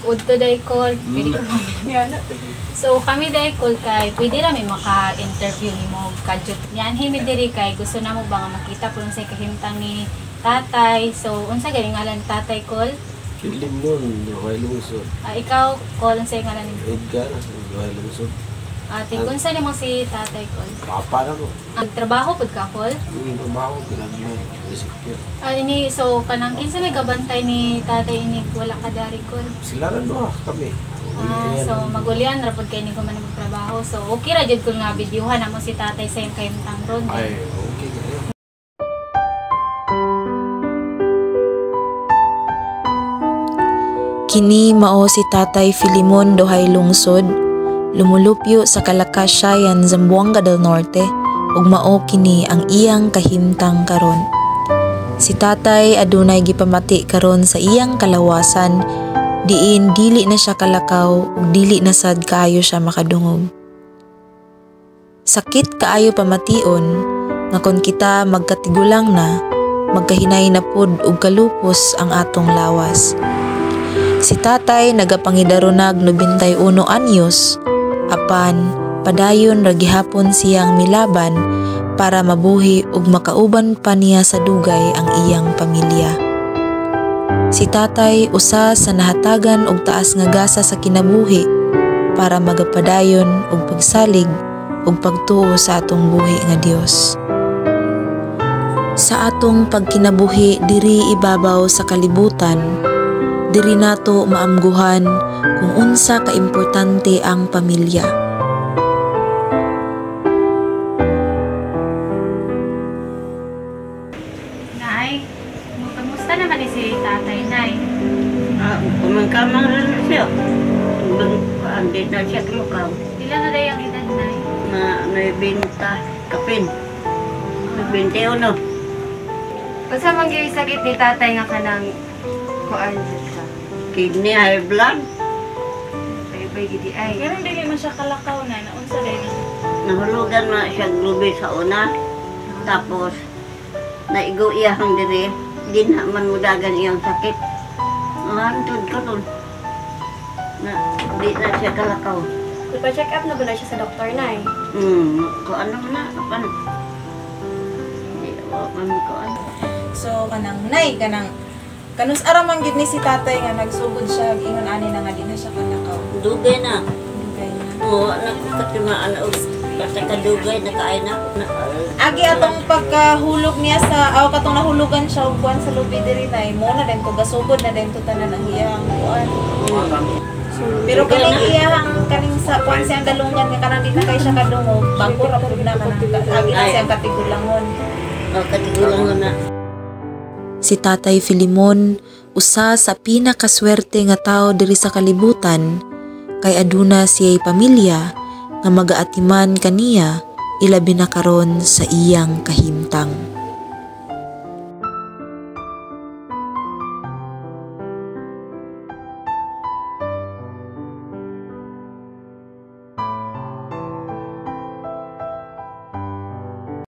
udto daykol. So kami daykol kay pwede ra may maka-interview nimo kadyot. Yan himi diri kay gusto na mo ba nga makita kung unsay kahimtang ni tatay. So unsa gani ngalan tatay Kol? Filimon, Duhay Lungsod. Ikaw Kol unsay ngalan nimo? Edgar, Duhay Lungsod. Ate, kung saan mo si tatay Kol? Papa na ko. Nagtrabaho pud ka Kol? Trabaho, pinagmay. Ini, so kanang kinsa may gabantay ni tatay ini wala ka dari Kol? Sila rin ba kami? So magulian ra pud kay ni ko man magtrabaho. So okay ra jud kung nga videohan namo si tatay sa iyang kahimtang ron. Ay, okay kayo. Kini mao si Tatay Filimon Duhay Lungsod. Lumulupyo sa Calacasiayan, Zamboanga del Norte ug mao kini ang iyang kahimtang karon. Si tatay adunay gipamati karon sa iyang kalawasan diin dili na siya kalakaw ug dili na sad kaayo siya makadungog. Sakit kaayo pamation nga kon kita magkatigulang na magkahinay na pud og kalupos ang atong lawas. Si tatay nagapangidarunag 91 anyos. Apan, padayon ra gihapon siyang milaban para mabuhi ug makauban pa niya sa dugay ang iyang pamilya. Si tatay usa sa nahatagan og taas nga gasa sa kinabuhi para magapadayon og pagsalig ug pagtuo sa atong buhi nga Dios. Sa atong pagkinabuhi diri ibabaw sa kalibutan, diri nato maamguhan kung unsa ka importante ang pamilya. Nay, kamusta naman si tatay, Nay? Kumangkamang rin siya. Hindi na siya lukaw. Ilan na rin ang edad, Nay? May binta, kapin. May 21. Basta mangyay sakit ni tatay nga kanang kuan ka. Kidney, high blood. Bay gidi ay. Pero dili man siya kalakaw na, naunsa din. Nahulugan na siya lubi sa una. Tapos, naigo iyahang diri. Di na man mudagan iyang sakit. Hantod ka nun. Di na siya kalakaw. Ipa-check up na ba na siya sa doktor na eh? Kung ano na, kapan. Di, man ko ano. So kanang nay kanang kanus ara man gid ni si tatay nga nagsugod siya ingon ani na nga di na siya kalakaw. Dugay na. Dugay na. Oo, nakatimaan na. Basta kadugay, nakain na. Agi atong pagkahulog niya sa katong nahulugan siya og kuan sa lubi diri nay mo na din to gasugod na din to tanan ang iyang kuan. Pero kaning iyang kaning sa kuan siyang galungan nga kanang di na kay siya kadungog bago ra pud na kanang agi na siyang katigulangon. Katigulangon na. Si Tatay Filimon usa sa pinakaswerte nga tao diri sa kalibutan kay aduna siya'y pamilya nga magaatiman kaniya ilabi na karon sa iyang kahimtang.